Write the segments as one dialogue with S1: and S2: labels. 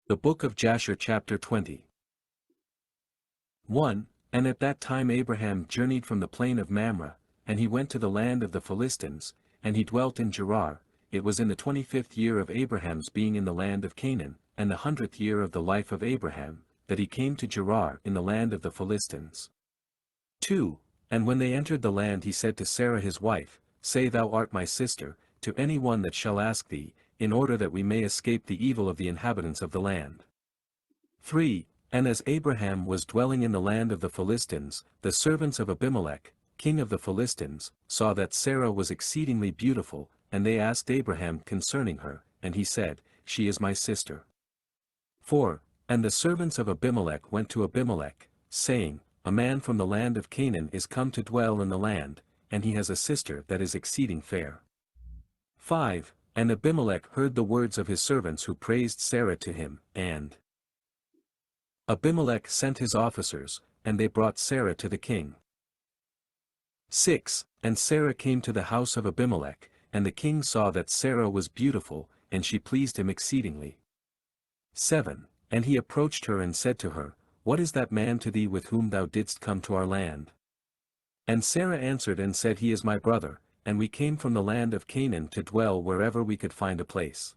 S1: The Book of Jasher chapter 20. 1. And at that time Abraham journeyed from the plain of Mamre, and he went to the land of the Philistines, and he dwelt in Gerar. It was in the 25th year of Abraham's being in the land of Canaan, and the 100th year of the life of Abraham, that he came to Gerar in the land of the Philistines. 2. And when they entered the land he said to Sarah his wife, Say thou art my sister, to any one that shall ask thee, in order that we may escape the evil of the inhabitants of the land. 3. And as Abraham was dwelling in the land of the Philistines, the servants of Abimelech, king of the Philistines, saw that Sarah was exceedingly beautiful, and they asked Abraham concerning her, and he said, She is my sister. 4. And the servants of Abimelech went to Abimelech, saying, A man from the land of Canaan is come to dwell in the land, and he has a sister that is exceeding fair. 5. And Abimelech heard the words of his servants who praised Sarah to him, and Abimelech sent his officers, and they brought Sarah to the king. 6. And Sarah came to the house of Abimelech, and the king saw that Sarah was beautiful, and she pleased him exceedingly. 7. And he approached her and said to her, What is that man to thee with whom thou didst come to our land? And Sarah answered and said, He is my brother, and we came from the land of Canaan to dwell wherever we could find a place.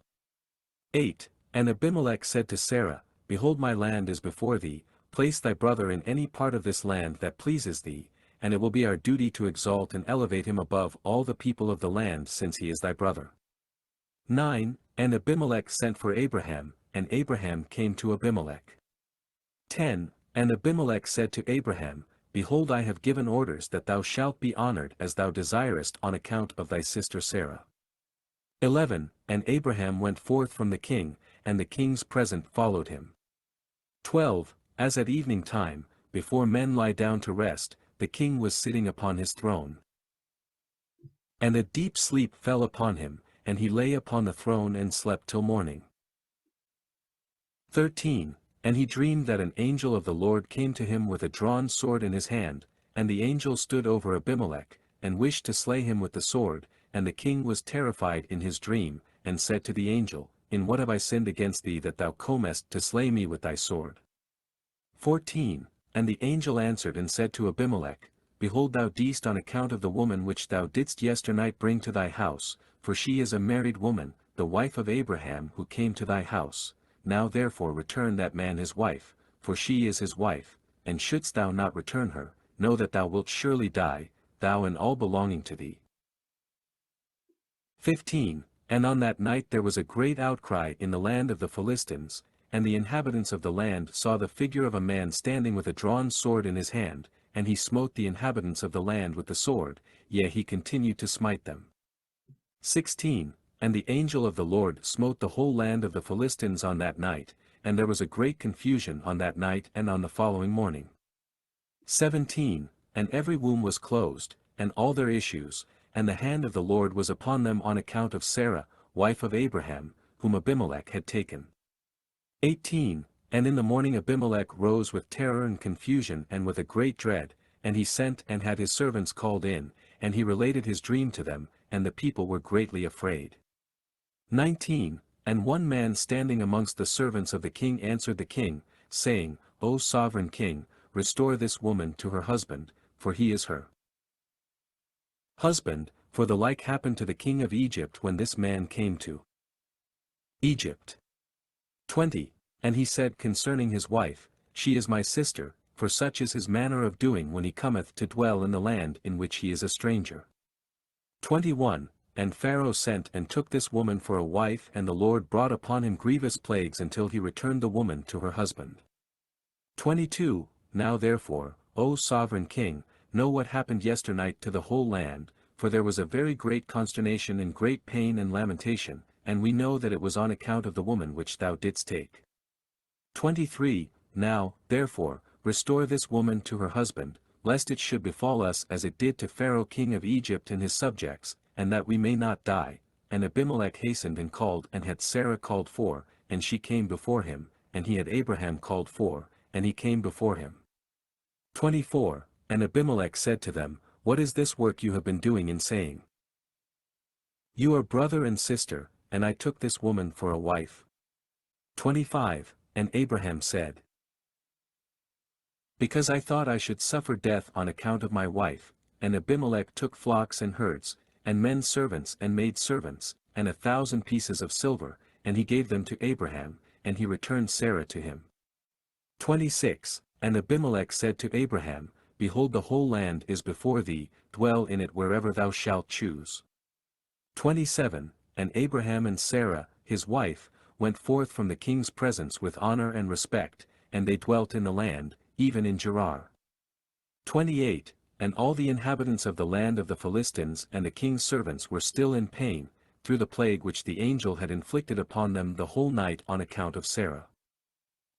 S1: 8. And Abimelech said to Sarah, Behold, my land is before thee, place thy brother in any part of this land that pleases thee, and it will be our duty to exalt and elevate him above all the people of the land since he is thy brother. 9. And Abimelech sent for Abraham, and Abraham came to Abimelech. 10. And Abimelech said to Abraham, Behold, I have given orders that thou shalt be honored as thou desirest on account of thy sister Sarah. 11. And Abraham went forth from the king, and the king's present followed him. 12. As at evening time, before men lie down to rest, the king was sitting upon his throne. And a deep sleep fell upon him, and he lay upon the throne and slept till morning. 13. And he dreamed that an angel of the Lord came to him with a drawn sword in his hand, and the angel stood over Abimelech, and wished to slay him with the sword, and the king was terrified in his dream, and said to the angel, In what have I sinned against thee that thou comest to slay me with thy sword? 14. And the angel answered and said to Abimelech, Behold, thou didst on account of the woman which thou didst yesternight bring to thy house, for she is a married woman, the wife of Abraham who came to thy house. Now therefore return that man his wife, for she is his wife, and shouldst thou not return her, know that thou wilt surely die, thou and all belonging to thee. 15. And on that night there was a great outcry in the land of the Philistines, and the inhabitants of the land saw the figure of a man standing with a drawn sword in his hand, and he smote the inhabitants of the land with the sword, yea, he continued to smite them. 16. And the angel of the Lord smote the whole land of the Philistines on that night, and there was a great confusion on that night and on the following morning. 17. And every womb was closed, and all their issues, and the hand of the Lord was upon them on account of Sarah, wife of Abraham, whom Abimelech had taken. 18. And in the morning Abimelech rose with terror and confusion and with a great dread, and he sent and had his servants called in, and he related his dream to them, and the people were greatly afraid. 19. And one man standing amongst the servants of the king answered the king, saying, O sovereign king, restore this woman to her husband, for he is her husband, for the like happened to the king of Egypt when this man came to Egypt. 20. And he said concerning his wife, She is my sister, for such is his manner of doing when he cometh to dwell in the land in which he is a stranger. 21. And Pharaoh sent and took this woman for a wife, and the Lord brought upon him grievous plagues until he returned the woman to her husband. 22. Now therefore, O sovereign king, know what happened yesternight to the whole land, for there was a very great consternation and great pain and lamentation, and we know that it was on account of the woman which thou didst take. 23. Now, therefore, restore this woman to her husband, lest it should befall us as it did to Pharaoh king of Egypt and his subjects, and that we may not die. And Abimelech hastened and called and had Sarah called for, and she came before him, and he had Abraham called for, and he came before him. 24. And Abimelech said to them, What is this work you have been doing in saying, You are brother and sister, and I took this woman for a wife? 25. and Abraham said, Because I thought I should suffer death on account of my wife, and Abimelech took flocks and herds, and men servants and maid servants, and 1,000 pieces of silver, and he gave them to Abraham, and he returned Sarah to him. 26. And Abimelech said to Abraham, Behold, the whole land is before thee, dwell in it wherever thou shalt choose. 27. And Abraham and Sarah, his wife, went forth from the king's presence with honor and respect, and they dwelt in the land, even in Gerar. 28. And all the inhabitants of the land of the Philistines and the king's servants were still in pain, through the plague which the angel had inflicted upon them the whole night on account of Sarah.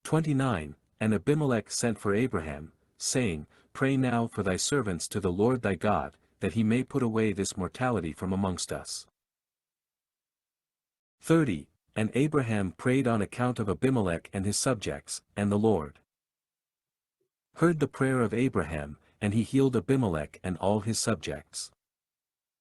S1: 29. And Abimelech sent for Abraham, saying, Pray now for thy servants to the Lord thy God, that he may put away this mortality from amongst us. 30. And Abraham prayed on account of Abimelech and his subjects, and the Lord heard the prayer of Abraham, and he healed Abimelech and all his subjects.